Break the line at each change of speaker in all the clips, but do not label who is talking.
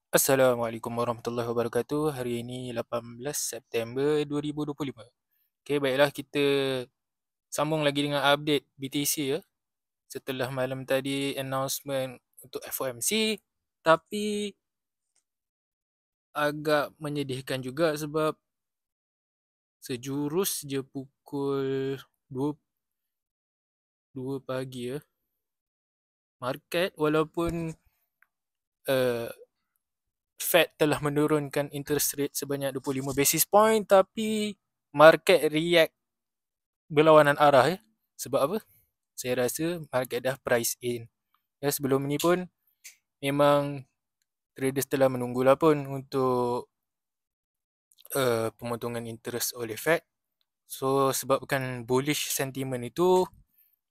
Assalamualaikum warahmatullahi wabarakatuh. Hari ini 18 September 2025. Okey, baiklah kita sambung lagi dengan update BTC ya. Setelah malam tadi announcement untuk FOMC, tapi agak menyedihkan juga sebab sejurus je pukul 2 pagi ya. Market walaupun uh, Fed telah menurunkan interest rate sebanyak 25 basis point, tapi market react berlawanan arah ya. Sebab apa? Saya rasa market dah price in. Ya, sebelum ni pun memang traders telah menunggulah pun untuk pemotongan interest oleh Fed. So sebabkan bullish sentiment itu,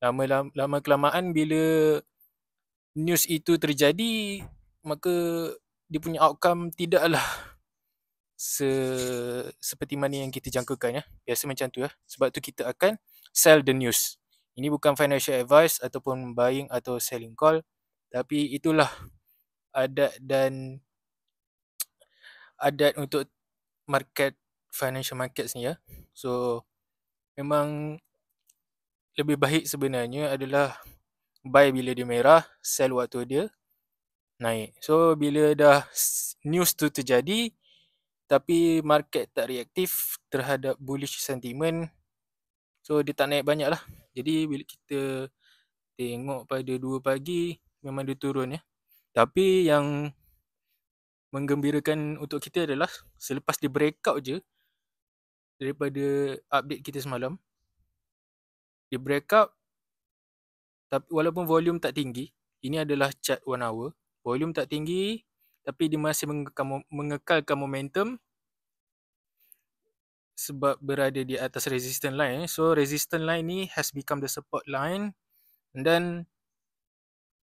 lama kelamaan bila news itu terjadi, maka dia punya outcome tidaklah seperti mana yang kita jangkakan ya. Biasa macam tu ya. Sebab tu kita akan sell the news. Ini bukan financial advice ataupun buying atau selling call, tapi itulah adat untuk financial markets ni ya. So memang lebih baik sebenarnya adalah buy bila dia merah, sell waktu dia naik. So bila dah news tu terjadi tapi market tak reaktif terhadap bullish sentiment, so dia tak naik banyak lah. Jadi bila kita tengok pada 2 pagi memang dia turun ya. Tapi yang menggembirakan untuk kita adalah selepas dia breakout je daripada update kita semalam, dia breakout tapi walaupun volume tak tinggi, ini adalah chart 1 hour, volume tak tinggi tapi dia masih mengekalkan momentum sebab berada di atas resistance line. So resistance line ni has become the support line, dan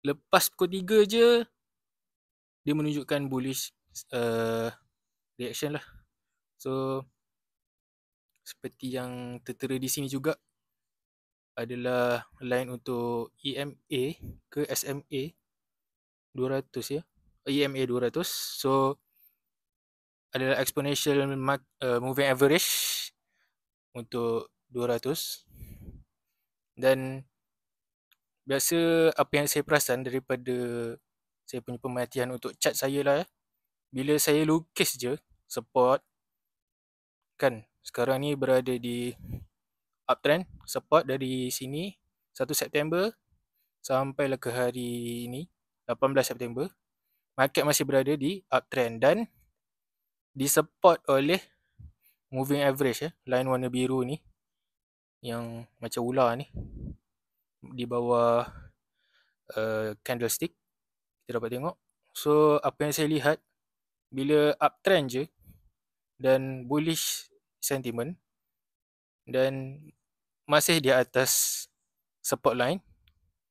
lepas pukul 3 je dia menunjukkan bullish reaction lah. So seperti yang tertera di sini juga adalah line untuk EMA ke SMA 200 ya. EMA 200. So adalah exponential moving average untuk 200. Dan biasa apa yang saya perasan daripada saya punya pemerhatian untuk chart saya lah ya, bila saya lukis je support kan, sekarang ni berada di uptrend, support dari sini 1 September sampailah ke hari ini 18 September, market masih berada di uptrend dan disupport oleh moving average ya, line warna biru ni yang macam ular ni di bawah candlestick kita dapat tengok. So apa yang saya lihat, bila uptrend je dan bullish sentiment dan masih di atas support line,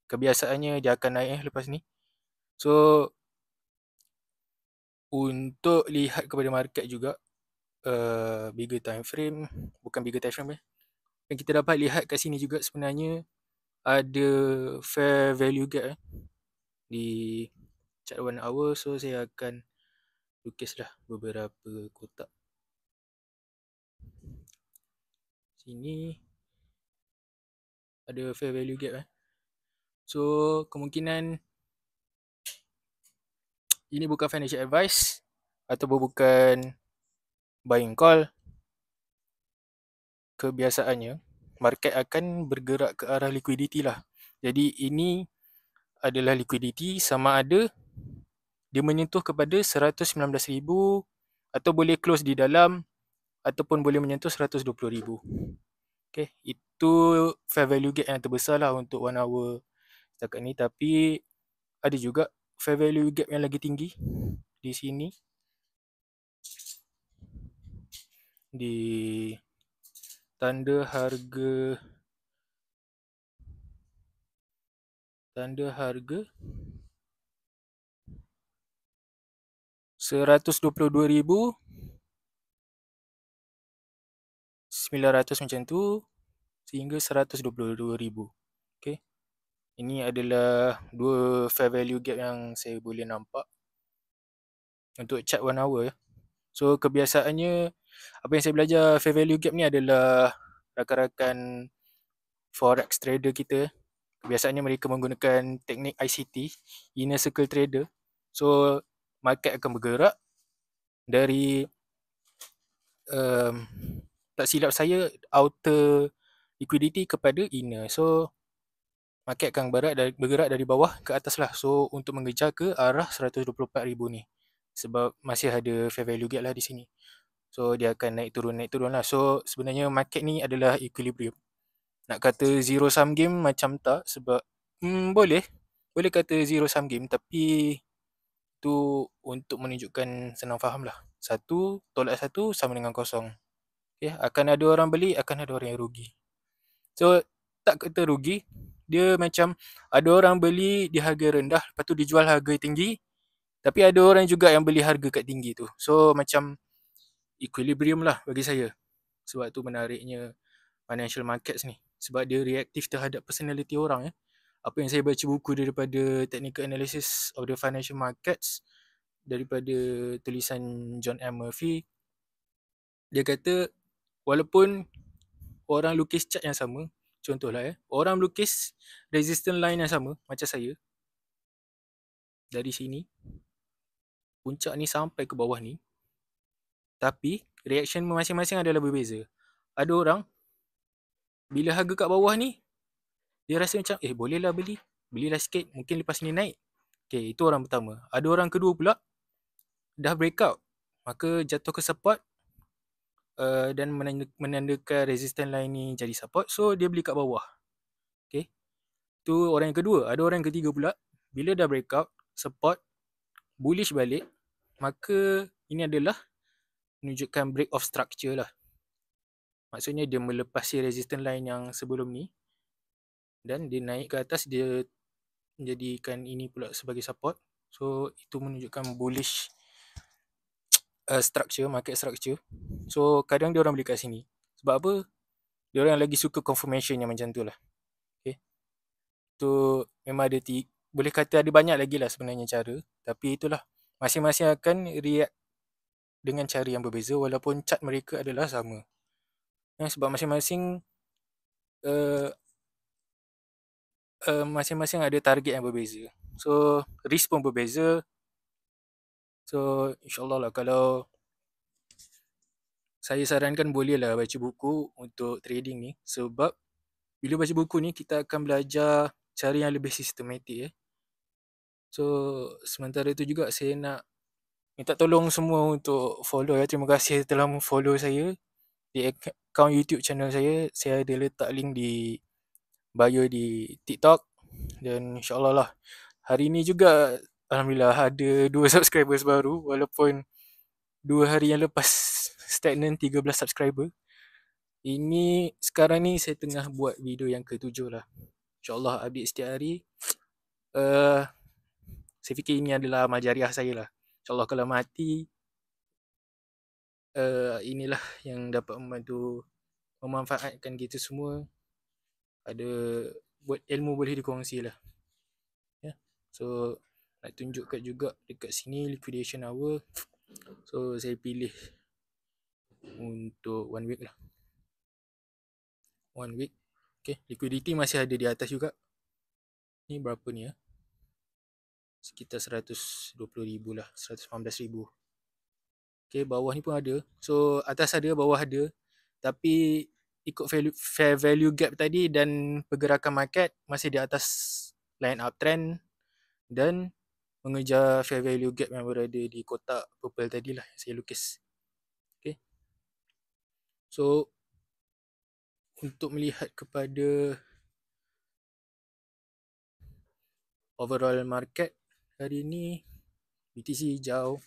kebiasaannya dia akan naik lepas ni. So untuk lihat kepada market juga bigger time frame, bukan bigger time frame dan kita dapat lihat kat sini juga sebenarnya ada fair value gap di chart 1 hour. So saya akan lukislah beberapa kotak sini, ada fair value gap So kemungkinan ini bukan financial advice ataupun bukan buying call. Kebiasaannya market akan bergerak ke arah liquidity lah. Jadi ini adalah liquidity, sama ada dia menyentuh kepada 119,000 atau boleh close di dalam ataupun boleh menyentuh 120,000. Okay, itu fair value gap yang terbesar lah untuk 1 hour setakat ni. Tapi ada juga fair value gap yang lagi tinggi di sini, di tanda harga 122,900 macam tu sehingga 122,000. Okay, ini adalah dua fair value gap yang saya boleh nampak. untuk chart 1 hour. So kebiasaannya apa yang saya belajar fair value gap ni adalah rakan-rakan forex trader kita. Biasanya mereka menggunakan teknik ICT, inner circle trader. So market akan bergerak dari tak silap saya outer liquidity kepada inner. So market akan bergerak dari bawah ke atas lah. So untuk mengejar ke arah 124,000 ni. Sebab masih ada fair value gap lah di sini. So dia akan naik turun lah. So sebenarnya market ni adalah equilibrium. Nak kata zero sum game macam tak, sebab boleh kata zero sum game, tapi tu untuk menunjukkan senang faham lah. Satu tolak satu sama dengan kosong. Okay, akan ada orang beli, akan ada orang yang rugi. So tak kata rugi, dia macam ada orang beli di harga rendah, lepas tu dijual harga tinggi, tapi ada orang juga yang beli harga kat tinggi tu. So macam equilibrium lah bagi saya. Sebab tu menariknya financial markets ni, sebab dia reaktif terhadap personality orang. Apa yang saya baca buku daripada technical analysis of the financial markets, daripada tulisan John M. Murphy, dia kata walaupun orang lukis chart yang sama, contohlah orang lukis resistance line yang sama macam saya, dari sini puncak ni sampai ke bawah ni, tapi reaction masing-masing adalah berbeza. Ada orang bila harga kat bawah ni, dia rasa macam bolehlah belilah sikit, mungkin lepas ni naik. Okay, itu orang pertama. Ada orang kedua pula dah breakout, maka jatuh ke support dan menandakan resistance line ni jadi support, so dia beli kat bawah. Okay, tu orang yang kedua. Ada orang yang ketiga pula, bila dah breakout support, bullish balik, maka ini adalah menunjukkan break of structure lah. Maksudnya dia melepasi resistance line yang sebelum ni dan dia naik ke atas, dia menjadikan ini pula sebagai support. So itu menunjukkan bullish structure, market structure. So kadang dia orang beli kat sini. Sebab apa? Dia orang lagi suka confirmation yang macam tu lah. Okay, tu memang ada boleh kata ada banyak lagi lah sebenarnya cara, tapi itulah, masing-masing akan react dengan cara yang berbeza walaupun chart mereka adalah sama. Sebab masing-masing masing-masing ada target yang berbeza. So risk pun berbeza. So insyaAllah lah, kalau saya sarankan bolehlah baca buku untuk trading ni, sebab bila baca buku ni kita akan belajar cara yang lebih sistematik. So sementara tu juga saya nak minta tolong semua untuk follow ya. Terima kasih telah follow saya di akaun YouTube channel saya. Saya ada letak link di bio di TikTok, dan insyaAllah lah hari ni juga alhamdulillah ada 2 subscribers baru, walaupun 2 hari yang lepas stagnan 13 subscriber. Ini sekarang ni saya tengah buat video yang ke-7 lah. InsyaAllah update setiap hari. Saya fikir ini adalah amal jariah saya lah. InsyaAllah kalau mati, inilah yang dapat membantu memanfaatkan kita semua. Ada buat ilmu boleh dikongsi lah. So nak tunjukkan juga dekat sini liquidation hour. So saya pilih untuk 1 week lah. 1 week. Okay, liquidity masih ada di atas juga. Ni berapa ni ya? Sekitar 120,000 lah, 118,000. Okay, bawah ni pun ada. So atas ada, bawah ada. Tapi ikut fair value gap tadi dan pergerakan market masih di atas line uptrend dan mengejar fair value gap yang berada di kotak purple tadi lah yang saya lukis. Okay, so untuk melihat kepada overall market hari ni, BTC hijau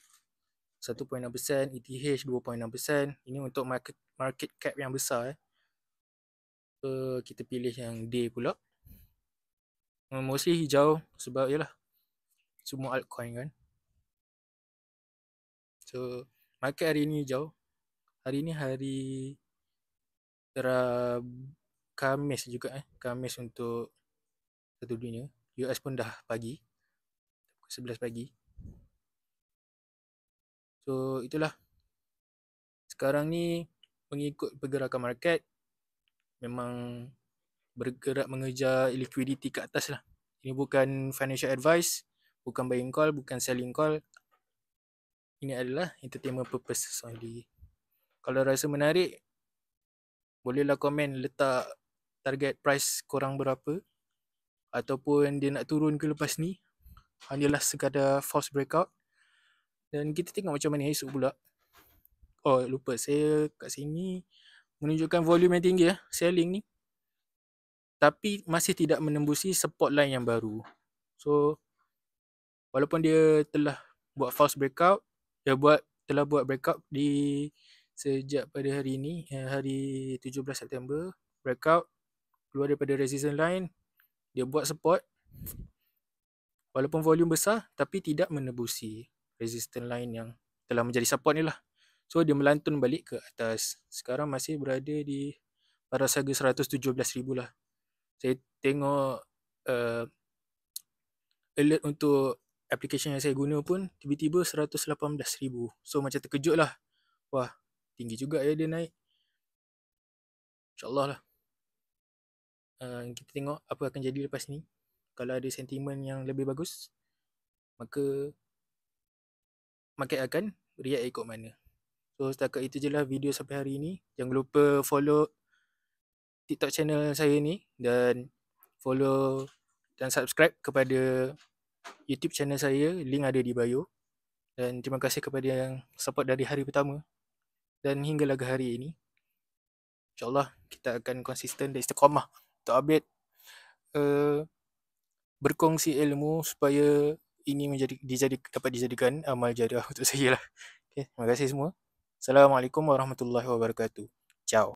1.6%, ETH 2.6%. Ini untuk market cap yang besar. So kita pilih yang day pula. Mostly hijau sebab yalah semua altcoin kan. So market hari ni hijau. Hari ni hari Khamis juga Khamis untuk satu dunia. US pun dah pagi, 11 pagi. So itulah, sekarang ni mengikut pergerakan market memang bergerak mengejar liquidity kat atas lah. Ini bukan financial advice, bukan buying call, bukan selling call. Ini adalah entertainment purpose only. Kalau rasa menarik, bolehlah komen letak target price korang berapa, ataupun dia nak turun ke lepas ni. Hanyalah sekadar false breakout. Dan kita tengok macam mana esok pula. Oh lupa, saya kat sini menunjukkan volume yang tinggi selling ni, tapi masih tidak menembusi support line yang baru. So walaupun dia telah buat false breakout, dia telah buat breakout di sejak pada hari ini, hari 17 September, breakout keluar daripada resistance line, dia buat support walaupun volume besar, tapi tidak menembusi resistance line yang telah menjadi support ni lah. So dia melantun balik ke atas. Sekarang masih berada di paras harga 117,000 lah. Saya tengok alert untuk application yang saya guna pun tiba-tiba 118,000. So macam terkejut lah. Wah, tinggi juga dia naik. InsyaAllah lah. Kita tengok apa akan jadi lepas ni. Kalau ada sentimen yang lebih bagus, maka market akan react ikut mana. So setakat itu je lah video sampai hari ini. Jangan lupa follow TikTok channel saya ni, dan follow dan subscribe kepada YouTube channel saya. Link ada di bio. Dan terima kasih kepada yang support dari hari pertama dan hinggalah ke hari ini. InsyaAllah kita akan konsisten dan istiqamah untuk update, berkongsi ilmu supaya ini dapat dijadikan amal jariah untuk saya lah. Okay, terima kasih semua. Assalamualaikum warahmatullahi wabarakatuh. Ciao.